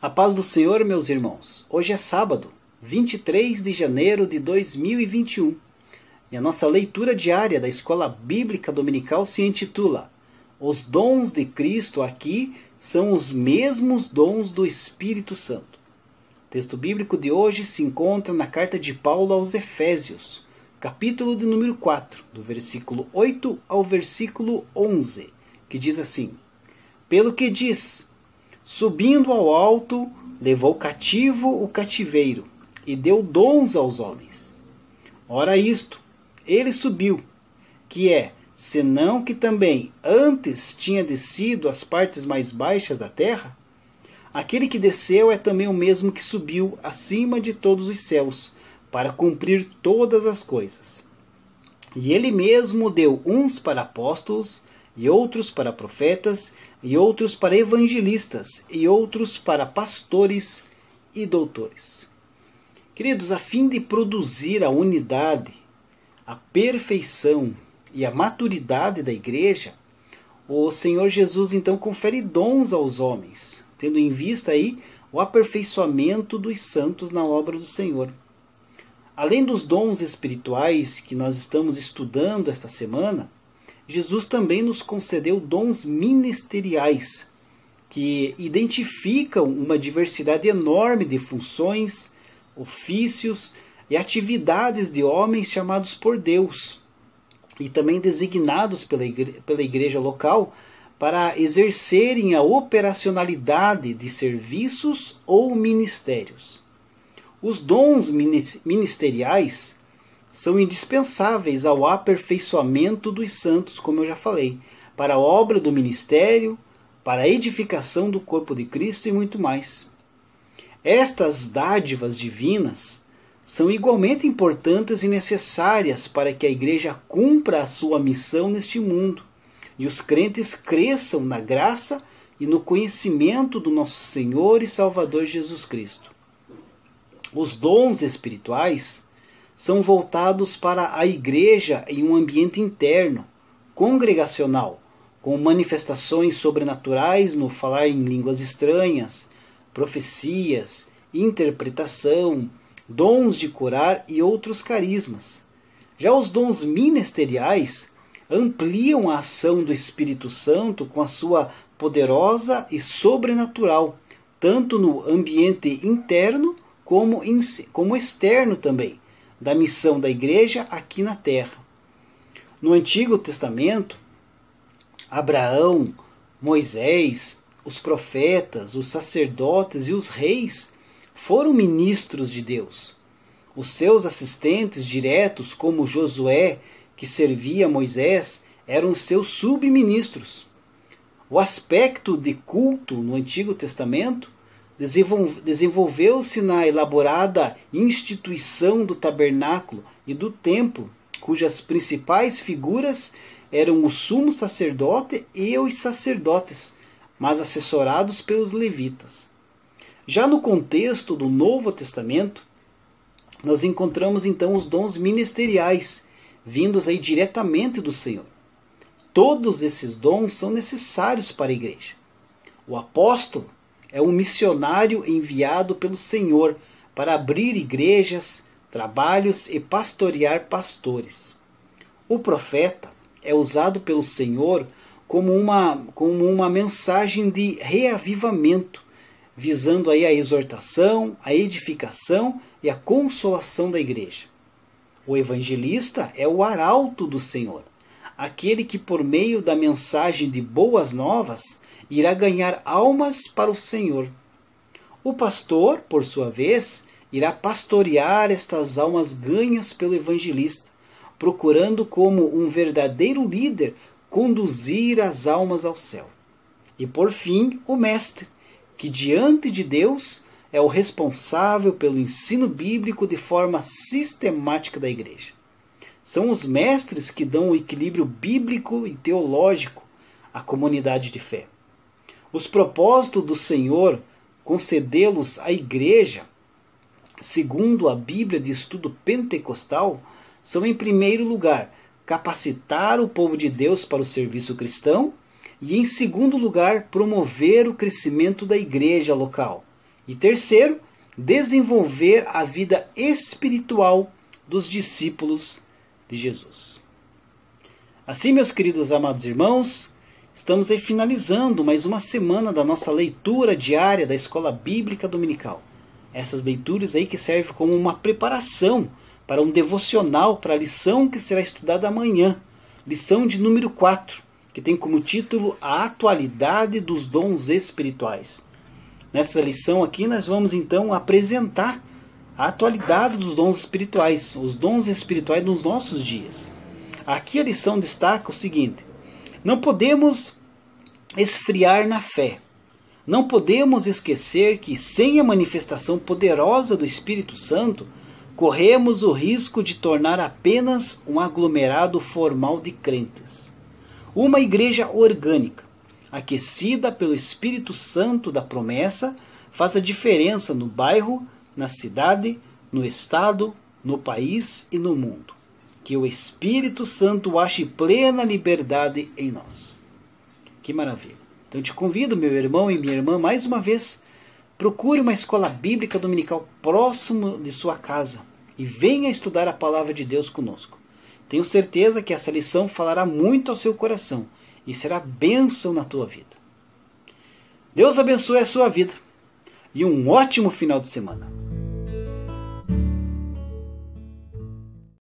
A paz do Senhor, meus irmãos. Hoje é sábado, 23 de janeiro de 2021. E a nossa leitura diária da Escola Bíblica Dominical se intitula Os dons de Cristo aqui são os mesmos dons do Espírito Santo. O texto bíblico de hoje se encontra na carta de Paulo aos Efésios, capítulo de número 4, do versículo 8 ao versículo 11, que diz assim: Pelo que diz: Subindo ao alto, levou cativo o cativeiro, e deu dons aos homens. Ora isto, ele subiu, que é, senão que também antes tinha descido às partes mais baixas da terra? Aquele que desceu é também o mesmo que subiu acima de todos os céus, para cumprir todas as coisas. E ele mesmo deu uns para apóstolos, e outros para profetas, e outros para evangelistas, e outros para pastores e doutores. Queridos, a fim de produzir a unidade, a perfeição e a maturidade da igreja, o Senhor Jesus então confere dons aos homens, tendo em vista aí o aperfeiçoamento dos santos na obra do Senhor. Além dos dons espirituais que nós estamos estudando esta semana, Jesus também nos concedeu dons ministeriais, que identificam uma diversidade enorme de funções, ofícios e atividades de homens chamados por Deus, e também designados pela igreja local para exercerem a operacionalidade de serviços ou ministérios. Os dons ministeriais são indispensáveis ao aperfeiçoamento dos santos, como eu já falei, para a obra do ministério, para a edificação do corpo de Cristo e muito mais. Estas dádivas divinas são igualmente importantes e necessárias para que a igreja cumpra a sua missão neste mundo e os crentes cresçam na graça e no conhecimento do nosso Senhor e Salvador Jesus Cristo. Os dons espirituais são voltados para a igreja em um ambiente interno, congregacional, com manifestações sobrenaturais no falar em línguas estranhas, profecias, interpretação, dons de curar e outros carismas. Já os dons ministeriais ampliam a ação do Espírito Santo com a sua poderosa e sobrenatural, tanto no ambiente interno como externo também, da missão da igreja aqui na terra. No Antigo Testamento, Abraão, Moisés, os profetas, os sacerdotes e os reis foram ministros de Deus. Os seus assistentes diretos, como Josué, que servia Moisés, eram seus subministros. O aspecto de culto no Antigo Testamento desenvolveu-se na elaborada instituição do tabernáculo e do templo, cujas principais figuras eram o sumo sacerdote e os sacerdotes, mas assessorados pelos levitas. Já no contexto do Novo Testamento, nós encontramos então os dons ministeriais, vindos aí diretamente do Senhor. Todos esses dons são necessários para a igreja. O apóstolo é um missionário enviado pelo Senhor para abrir igrejas, trabalhos e pastorear pastores. O profeta é usado pelo Senhor como uma mensagem de reavivamento, visando aí a exortação, a edificação e a consolação da igreja. O evangelista é o arauto do Senhor, aquele que por meio da mensagem de boas novas irá ganhar almas para o Senhor. O pastor, por sua vez, irá pastorear estas almas ganhas pelo evangelista, procurando como um verdadeiro líder conduzir as almas ao céu. E por fim, o mestre, que diante de Deus é o responsável pelo ensino bíblico de forma sistemática da igreja. São os mestres que dão o equilíbrio bíblico e teológico à comunidade de fé. Os propósitos do Senhor concedê-los à igreja, segundo a Bíblia de Estudo Pentecostal, são, em primeiro lugar, capacitar o povo de Deus para o serviço cristão e, em segundo lugar, promover o crescimento da igreja local E terceiro, desenvolver a vida espiritual dos discípulos de Jesus. Assim, meus queridos amados irmãos, estamos aí finalizando mais uma semana da nossa leitura diária da Escola Bíblica Dominical. Essas leituras aí que servem como uma preparação para um devocional para a lição que será estudada amanhã, lição de número 4, que tem como título A Atualidade dos Dons Espirituais. Nessa lição aqui nós vamos então apresentar a atualidade dos dons espirituais, os dons espirituais nos nossos dias. Aqui a lição destaca o seguinte: não podemos esfriar na fé. Não podemos esquecer que sem a manifestação poderosa do Espírito Santo, corremos o risco de tornar apenas um aglomerado formal de crentes. Uma igreja orgânica, aquecida pelo Espírito Santo da promessa, faz a diferença no bairro, na cidade, no estado, no país e no mundo. Que o Espírito Santo ache plena liberdade em nós. Que maravilha! Então eu te convido, meu irmão e minha irmã, mais uma vez, procure uma escola bíblica dominical próximo de sua casa e venha estudar a palavra de Deus conosco. Tenho certeza que essa lição falará muito ao seu coração e será bênção na tua vida. Deus abençoe a sua vida e um ótimo final de semana.